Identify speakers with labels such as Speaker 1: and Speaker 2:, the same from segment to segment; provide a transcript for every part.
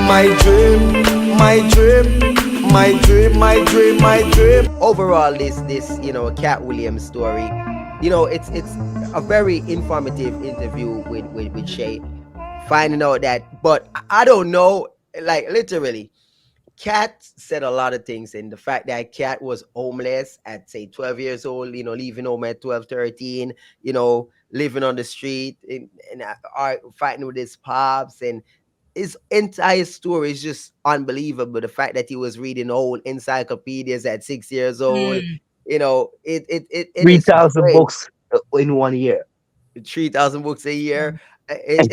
Speaker 1: My dream, my dream, my dream, my dream, my dream.
Speaker 2: Overall, this Katt Williams story, it's a very informative interview with Shay, finding out that, but I don't know, like literally Katt said a lot of things, and the fact that Katt was homeless at say 12 years old, leaving home at 12, 13, living on the street, and fighting with his pops, and his entire story is just unbelievable. The fact that he was reading old encyclopedias at 6 years old,
Speaker 3: Mm.
Speaker 2: it
Speaker 4: Three
Speaker 2: is
Speaker 4: thousand
Speaker 2: crazy.
Speaker 4: books in 1 year.
Speaker 2: 3,000 books a year.
Speaker 3: Mm.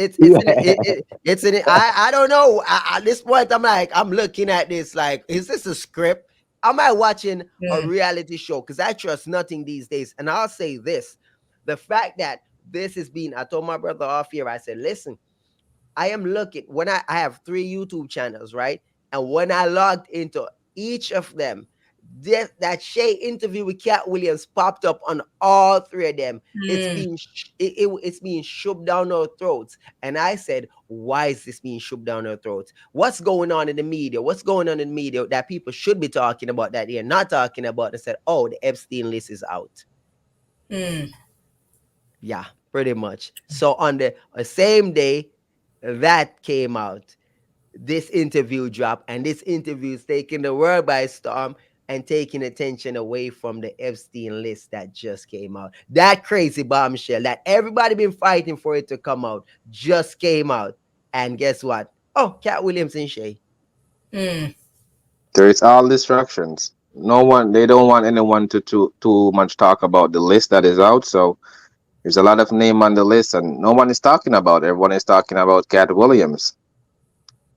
Speaker 2: It's in it. I don't know. At this point, I'm looking at this like, is this a script? Am I watching a
Speaker 3: Mm.
Speaker 2: reality show? Because I trust nothing these days. And I'll say this: the fact that this is being, I told my brother off here, I said, listen, I am looking when I have 3 YouTube channels, right? And when I logged into each of them, that Shay interview with Katt Williams popped up on all 3 of them. It's
Speaker 3: Mm.
Speaker 2: being it's being shoved down our throats. And I said, why is this being shoved down our throats? What's going on in the media? What's going on in the media that people should be talking about that they're not talking about? They said, oh, the Epstein list is out.
Speaker 3: Mm.
Speaker 2: Yeah, pretty much. So on the same day that came out, this interview dropped, and this interview is taking the world by storm and taking attention away from the Epstein list that just came out. That crazy bombshell that everybody been fighting for it to come out just came out. And guess what? Oh, Katt Williams and Shay.
Speaker 3: Mm.
Speaker 5: There is all distractions. No one, they don't want anyone to too much talk about the list that is out. So there's a lot of name on the list, and no one is talking about it. Everyone is talking about Cat Williams.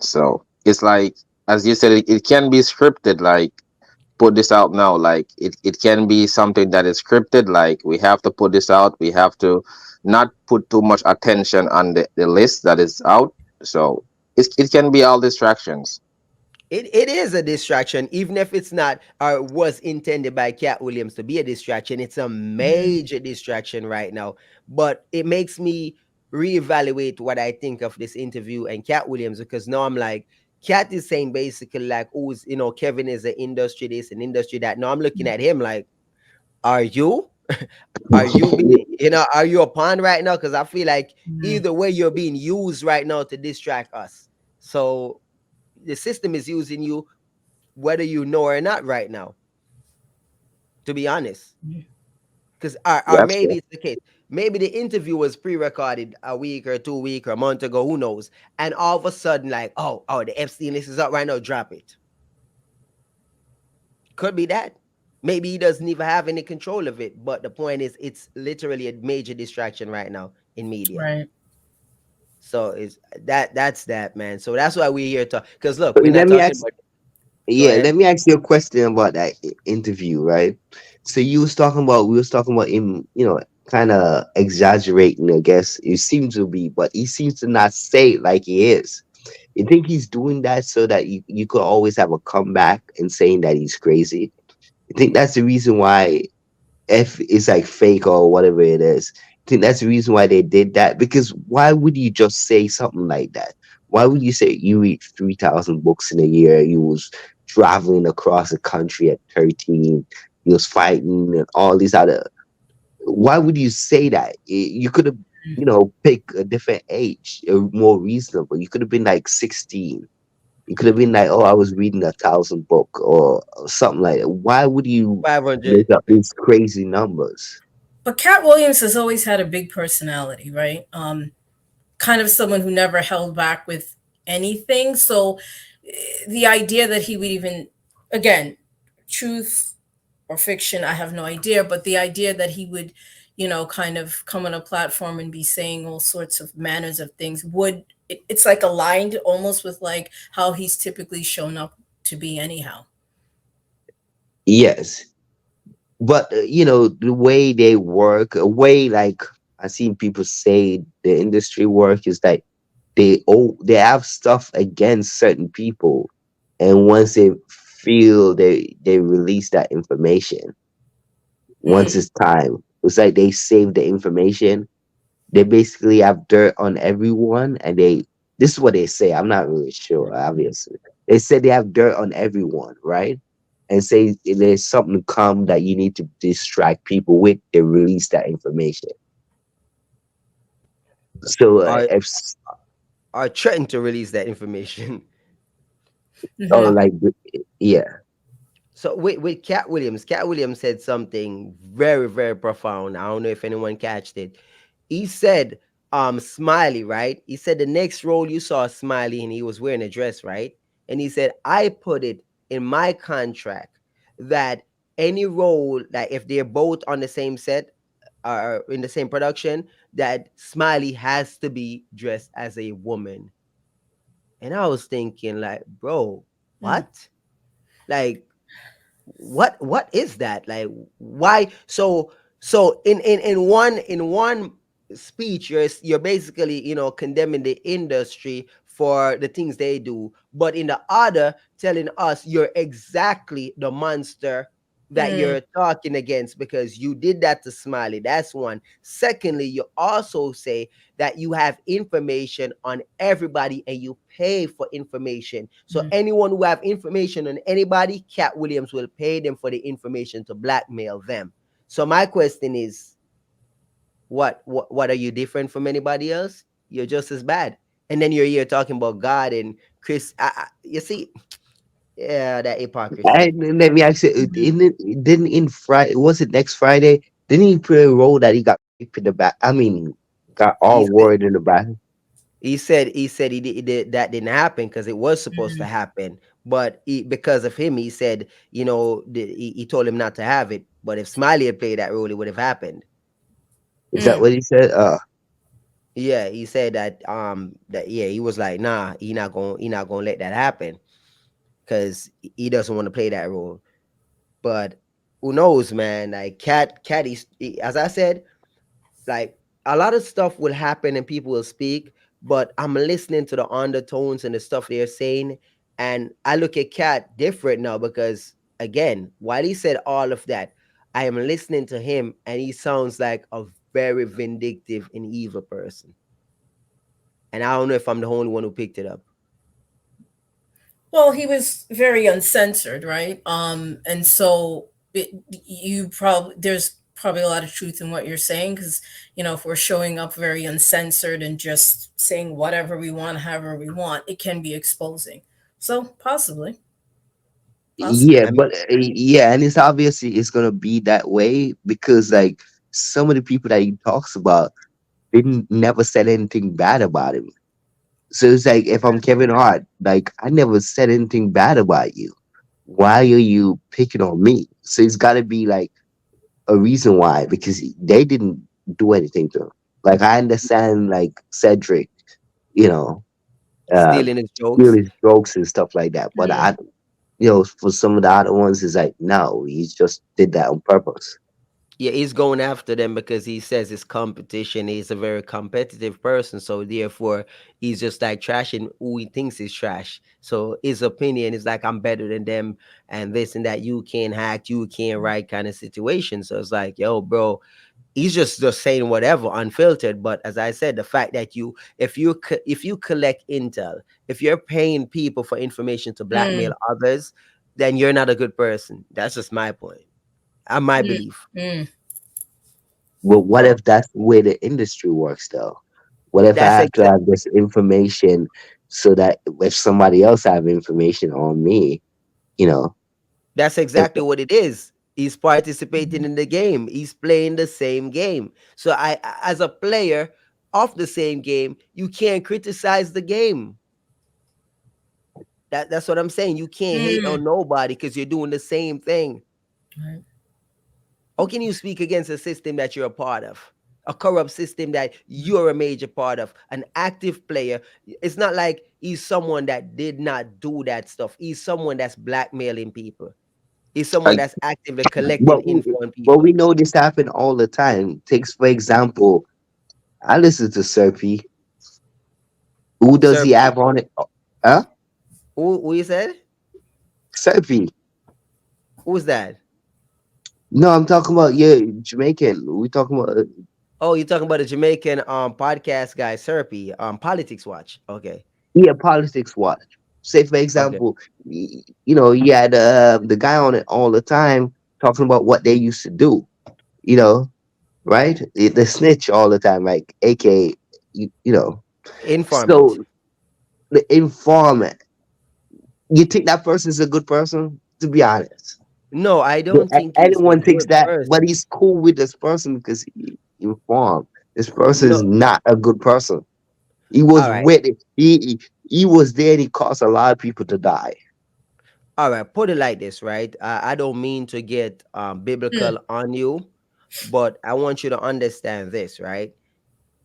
Speaker 5: So it's like, as you said, it can be scripted. Like, put this out now. Like, it can be something that is scripted. Like, we have to put this out. We have to not put too much attention on the list that is out. So it can be all distractions.
Speaker 2: It is a distraction, even if it's not or was intended by Cat Williams to be a distraction. It's a
Speaker 3: Mm.
Speaker 2: major distraction right now. But it makes me reevaluate what I think of this interview and Cat Williams, because now I'm like, Cat is saying basically like, who's Kevin is an industry this and industry that. Now I'm looking at him like, are you? Are you being, are you a pawn right now? Because I feel like
Speaker 3: Mm.
Speaker 2: either way you're being used right now to distract us. So the system is using you whether you know or not right now, to be honest.
Speaker 3: Mm.
Speaker 2: Because or
Speaker 5: That's
Speaker 2: maybe it's the case. Maybe the interview was pre-recorded a week or 2 week or a month ago, who knows? And all of a sudden, like, oh, the Epstein list is up right now, drop it. Could be that. Maybe he doesn't even have any control of it. But the point is, it's literally a major distraction right now in media.
Speaker 3: Right.
Speaker 2: So is that's that, man. So that's why we're here to, because look,
Speaker 4: But
Speaker 2: we're not
Speaker 4: let me
Speaker 2: talking
Speaker 4: ask,
Speaker 2: about, go
Speaker 4: yeah,
Speaker 2: ahead.
Speaker 4: let me ask you a question about that interview, right? So we was talking about him, kind of exaggerating, I guess. It seems to be, but he seems to not say it like he is. You think he's doing that so that you could always have a comeback and saying that he's crazy? You think that's the reason why if it's like fake or whatever it is? I think that's the reason why they did that. Because why would you just say something like that? Why would you say you read 3,000 books in a year? You was traveling across the country at 13. You was fighting and all these other. Why would you say that? You could have, pick a different age, more reasonable. You could have been like 16. You could have been like, oh, I was reading 1,000 book or something like that. Why would you
Speaker 2: 500.
Speaker 4: make up these crazy numbers?
Speaker 3: But Cat Williams has always had a big personality, right? Kind of someone who never held back with anything. So the idea that he would even, again, truth or fiction, I have no idea, but the idea that he would, kind of come on a platform and be saying all sorts of manners of things it's like aligned almost with like how he's typically shown up to be anyhow.
Speaker 4: Yes, but the way they work, a way like I seen people say the industry work is that they have stuff against certain people, and once they feel they release that information, once
Speaker 3: Mm.
Speaker 4: it's time, it's like they save the information. They basically have dirt on everyone, and they This is what they say. I'm not really sure, obviously. They said they have dirt on everyone, right? And say if there's something to come that you need to distract people with, they release that information. So
Speaker 2: Are
Speaker 4: if
Speaker 2: are threatening to release that information.
Speaker 4: or
Speaker 3: Hmm.
Speaker 4: like yeah,
Speaker 2: So with Cat Williams said something very, very profound. I don't know if anyone catched it. He said, Smiley, right? He said the next role you saw Smiley and he was wearing a dress, right? And he said, I put it in my contract that any role that if they're both on the same set or in the same production, that Smiley has to be dressed as a woman. And I was thinking, like, bro,
Speaker 3: Mm.
Speaker 2: what? Like, what is that, like, why? So in one speech, you're basically, condemning the industry for the things they do, but in the other telling us you're exactly the monster that
Speaker 3: Mm.
Speaker 2: you're talking against because you did that to Smiley. That's one. Secondly, you also say that you have information on everybody and you pay for information. So
Speaker 3: Mm.
Speaker 2: anyone who have information on anybody, Cat Williams will pay them for the information to blackmail them. So my question is, what are you different from anybody else? You're just as bad. And then you're here talking about God and Chris. You see, yeah, that hypocrisy.
Speaker 4: and let me ask you,
Speaker 3: Mhm.
Speaker 4: didn't in Friday, was it next Friday? Didn't he play a role that he got raped in the back? I mean, got all
Speaker 2: He
Speaker 4: worried in the back.
Speaker 2: he said he did that didn't happen because it was supposed to
Speaker 3: Mm.
Speaker 2: happen, but because of him, he said, he told him not to have it. But if Smiley had played that role, it would have happened.
Speaker 4: Is that
Speaker 3: Mm.
Speaker 4: what he said?
Speaker 2: Yeah, he said that yeah, he was like, nah, he not gonna let that happen because he doesn't want to play that role. But who knows, man? Like Cat, as I said, like a lot of stuff will happen and people will speak, but I'm listening to the undertones and the stuff they're saying, and I look at Cat different now because again, while he said all of that, I am listening to him and he sounds like a very vindictive and evil person. And I don't know if I'm the only one who picked it up.
Speaker 3: Well, he was very uncensored, right? And so you probably there's probably a lot of truth in what you're saying because if we're showing up very uncensored and just saying whatever we want, however we want, it can be exposing. So
Speaker 4: Yeah,
Speaker 3: possibly.
Speaker 2: I mean,
Speaker 4: but yeah, and it's obviously it's gonna be that way because like some of the people that he talks about didn't never said anything bad about him. So it's like if I'm Kevin Hart, like I never said anything bad about you. Why are you picking on me? So it's got to be like a reason why because they didn't do anything to him. Like I understand like Cedric, you know, uh,
Speaker 2: stealing his
Speaker 4: steal
Speaker 2: jokes.
Speaker 4: his jokes and stuff like that, but
Speaker 3: Mm.
Speaker 4: for some of the other ones, it's like no, he just did that on purpose.
Speaker 2: Yeah, he's going after them because he says it's competition. He's a very competitive person, so therefore he's just like trashing who he thinks is trash. So his opinion is like I'm better than them, and this and that. You can't hack, you can't write, kind of situation. So it's like, yo, bro, he's just saying whatever, unfiltered. But as I said, the fact that if you collect intel, if you're paying people for information to blackmail
Speaker 3: Mm.
Speaker 2: others, then you're not a good person. That's just my point. My
Speaker 3: Mm.
Speaker 2: belief.
Speaker 3: Mm.
Speaker 4: But what
Speaker 2: So
Speaker 4: if that's the way the industry works, though? What if I
Speaker 2: that's
Speaker 4: have to
Speaker 2: exa-
Speaker 4: have this information so that if somebody else have information on me, you know,
Speaker 2: that's
Speaker 4: if
Speaker 2: exactly what it is. He's participating in the game. He's playing the same game. So as a player of the same game, you can't criticize the game. That's what I'm saying. You can't hate
Speaker 3: Mm.
Speaker 2: on nobody because you're doing the same thing.
Speaker 3: Right.
Speaker 2: How can you speak against a system that you're a part of? A corrupt system that you're a major part of, an active player. It's not like he's someone that did not do that stuff. He's someone that's blackmailing people. He's someone
Speaker 5: I
Speaker 2: that's actively collecting
Speaker 4: but
Speaker 2: info on
Speaker 4: but we
Speaker 2: people.
Speaker 4: know this happen all the time. Takes for example, I listen to Serpy. Who does
Speaker 2: Sir,
Speaker 4: he have on it? Huh?
Speaker 2: who you said?
Speaker 4: Serpy.
Speaker 2: Who's that?
Speaker 4: No, I'm talking about yeah, Jamaican. We talking about
Speaker 2: Oh, you're talking about a Jamaican podcast guy, Serpy, Politics Watch. Okay.
Speaker 4: Yeah, politics watch. Say for
Speaker 2: Okay.
Speaker 4: example, you had the guy on it all the time talking about what they used to do. You know, right? The snitch all the time, like AK. You know,
Speaker 2: Informant.
Speaker 4: so the informant. You think that person is a good person? To be honest,
Speaker 2: No, I don't think he's a
Speaker 4: anyone thinks
Speaker 2: good
Speaker 4: that, but
Speaker 2: person.
Speaker 4: he's cool with this person because he informed. This person is
Speaker 2: No.
Speaker 4: not a good person. He was
Speaker 2: All right.
Speaker 4: with it. He was there. And he caused a lot of people to die.
Speaker 2: All right. Put it like this, right? I don't mean to get
Speaker 3: Mm,
Speaker 2: biblical on you, but I want you to understand this, right?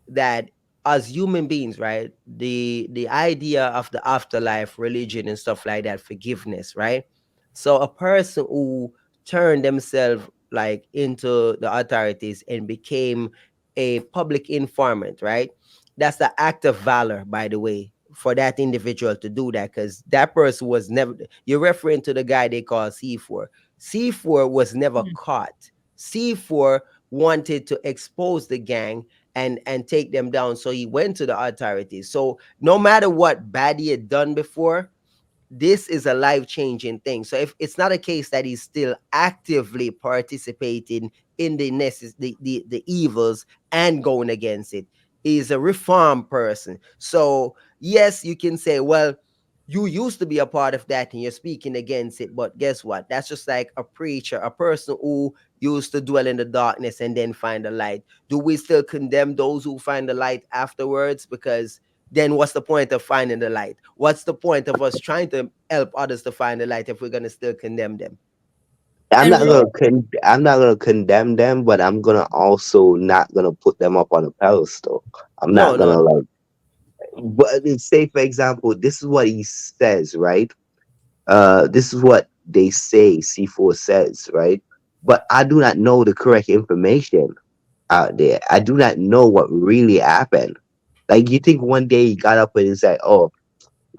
Speaker 2: That as human beings, right, the idea of the afterlife, religion and stuff like that, forgiveness, right? So a person who turned themselves like into the authorities and became a public informant, right? That's the act of valor, by the way, for that individual to do that, because that person was never, you're referring to the guy they call C4. C4 was never
Speaker 3: mm.
Speaker 2: caught. C4 wanted to expose the gang and take them down. So he went to the authorities. So no matter what bad he had done before, this is a life changing thing. So if it's not a case that he's still actively participating in the evils and going against it, he's a reformed person. So yes, you can say, well, you used to be a part of that and you're speaking against it, but guess what? That's just like a preacher, a person who used to dwell in the darkness and then find the light. Do we still condemn those who find the light afterwards? Because then what's the point of finding the light? What's the point of us trying to help others to find the light if we're going to still condemn them?
Speaker 3: And
Speaker 2: So,
Speaker 4: I'm not gonna condemn them, but I'm gonna also not gonna put them up on a pedestal. I'm
Speaker 2: no,
Speaker 4: not
Speaker 2: no,
Speaker 4: gonna
Speaker 2: no.
Speaker 4: like. But say for example, this is what he says, right? This is what they say. C4 says, right? But I do not know the correct information out there. I do not know what really happened. Like you think one day he got up and he said, "Oh,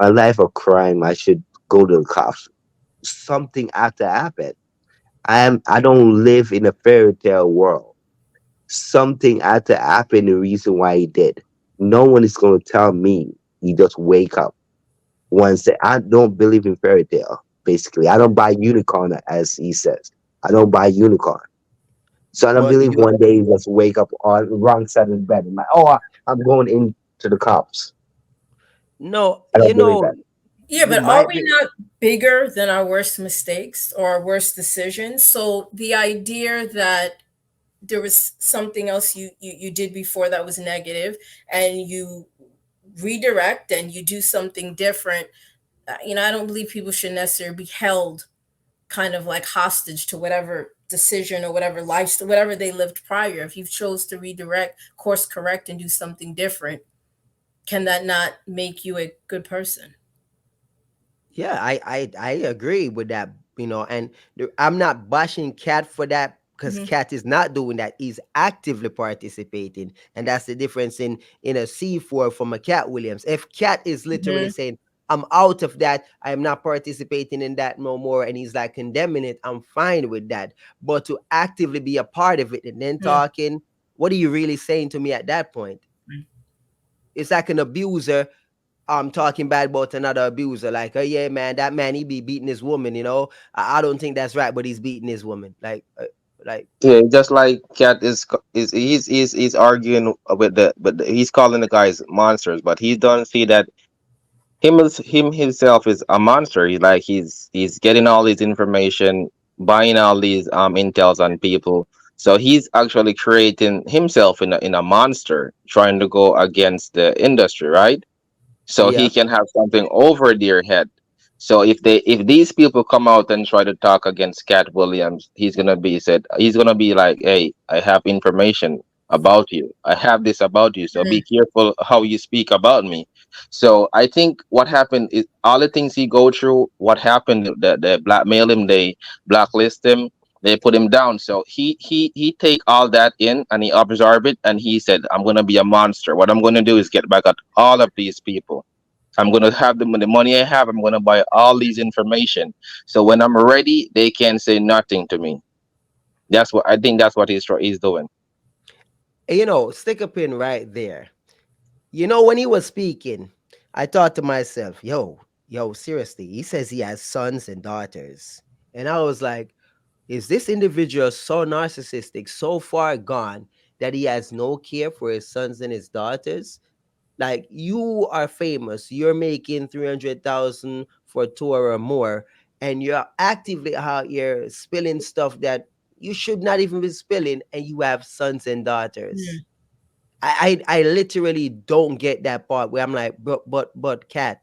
Speaker 4: my life a crime. I should go to the cops." Something had to happen. I don't live in a fairy tale world. Something had to happen. The reason why he did. No one is going to tell me. He just wake up one say. I don't believe in fairy tale. Basically, I don't buy unicorn as he says. I don't buy unicorn. So I don't
Speaker 2: But
Speaker 4: believe
Speaker 2: you,
Speaker 4: one day he just wake up on the wrong side of the bed and like, oh, I'm going into the cops.
Speaker 2: no,
Speaker 4: I don't believe that.
Speaker 3: yeah,
Speaker 2: you
Speaker 3: but are
Speaker 2: might
Speaker 3: we
Speaker 2: be,
Speaker 3: not bigger than our worst mistakes or our worst decisions? So the idea that there was something else you did before that was negative, and you redirect and you do something different. I don't believe people should necessarily be held kind of like hostage to whatever decision or whatever lifestyle, whatever they lived prior. If you chose to redirect, course correct, and do something different, can that not make you a good person?
Speaker 2: yeah, I agree with that, and I'm not bashing Cat for that because
Speaker 3: Hmm.
Speaker 2: Cat is not doing that. He's actively participating, and that's the difference in a C4 from a Cat Williams. If Cat is literally
Speaker 3: Hmm.
Speaker 2: saying, "I'm out of that. I am not participating in that no more," and he's like condemning it, I'm fine with that. But to actively be a part of it and then talking, what are you really saying to me at that point? It's like an abuser talking bad about another abuser, like, oh yeah, man, that man, he be beating his woman, I don't think that's right, but he's beating his woman, like
Speaker 5: Yeah, just like Cat is he's arguing with he's calling the guys monsters, but he don't see that him himself is a monster. He's getting all this information, buying all these intels on people. So he's actually creating himself in a monster, trying to go against the industry, right? So he
Speaker 2: yeah.
Speaker 5: can have something over their head. So if these people come out and try to talk against Cat Williams, he's gonna be like, hey, I have information about you. I have this about you. So be careful how you speak about me. So I think what happened is all the things he go through, what happened, the blackmail him, they blacklist him, they put him down. So he take all that in and he absorb it and he said, I'm gonna be a monster. What I'm gonna do is get back at all of these people. I'm gonna have the money I have. I'm gonna buy all these information. So when I'm ready, they can say nothing to me. That's what I think. That's what he's doing.
Speaker 2: Stick a pin right there. When he was speaking, I thought to myself, yo, seriously, he says he has sons and daughters. And I was like, is this individual so narcissistic, so far gone that he has no care for his sons and his daughters? Like, you are famous, you're making 300,000 for a tour or more, and you're actively out here spilling stuff that you should not even be spilling, and you have sons and daughters.
Speaker 3: Mm.
Speaker 2: I literally don't get that part where I'm like, but Kat,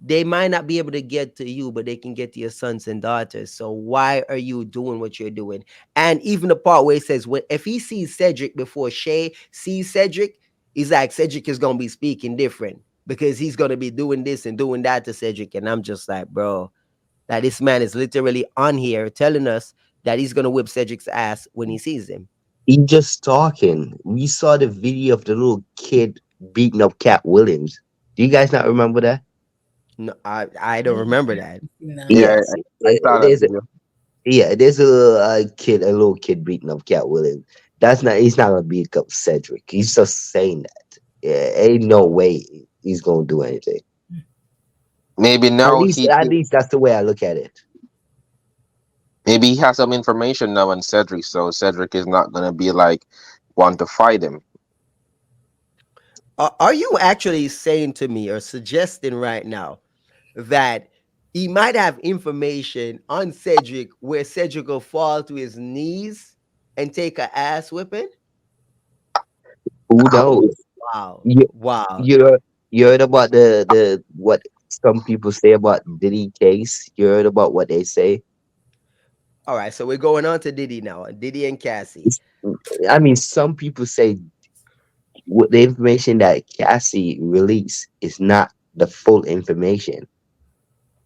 Speaker 2: they might not be able to get to you, but they can get to your sons and daughters. So why are you doing what you're doing? And even the part where it says, when if he sees Cedric before Shay sees Cedric, he's like, Cedric is gonna be speaking different because he's gonna be doing this and doing that to Cedric. And I'm just like, bro, that this man is literally on here telling us that he's gonna whip Cedric's ass when he sees him.
Speaker 4: He just talking. We saw the video of the little kid beating up Cat Williams. Do you guys not remember that?
Speaker 2: No, I don't remember that.
Speaker 3: No.
Speaker 5: Yeah,
Speaker 4: Yes.
Speaker 5: I saw that
Speaker 4: There's a,
Speaker 5: video.
Speaker 4: yeah, there's a little kid beating up Cat Williams. He's not gonna beat up Cedric. He's just saying that. Yeah, ain't no way he's gonna do anything.
Speaker 5: Maybe
Speaker 4: At
Speaker 5: now
Speaker 4: least, at least that's the way I look at it.
Speaker 5: maybe he has some information now on Cedric, so Cedric is not gonna be like want to fight him.
Speaker 2: Are you actually saying to me or suggesting right now that he might have information on Cedric where Cedric will fall to his knees and take a ass whipping?
Speaker 4: Who knows?
Speaker 2: Wow.
Speaker 4: You
Speaker 2: Wow.
Speaker 4: you heard about the what some people say about Diddy case? You heard about what they say?
Speaker 2: All right. So we're going on to Diddy now. Diddy and Cassie.
Speaker 4: I mean, some people say the information that Cassie released is not the full information.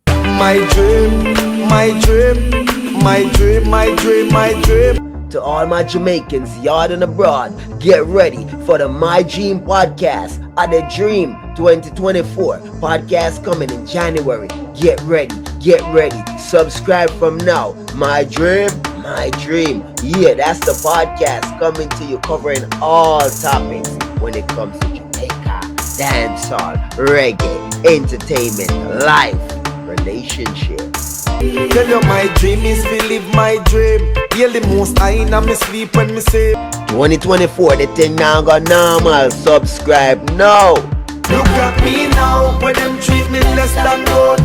Speaker 1: My dream, my dream, my dream, my dream, my dream.
Speaker 2: To all my Jamaicans, yard and abroad, get ready for the My Dream podcast at the Dream 2024 podcast coming in January. Get ready, get ready. Subscribe from now. My Dream, my dream. Yeah, that's the podcast coming to you, covering all topics when it comes to Jamaica, dancehall, reggae, entertainment, life, relationships.
Speaker 1: Tell you my dream is to live my dream. Hear the most I in me sleep when me say
Speaker 2: 2024, the thing now got normal. Subscribe now.
Speaker 1: look at me now, when them treat me less than good.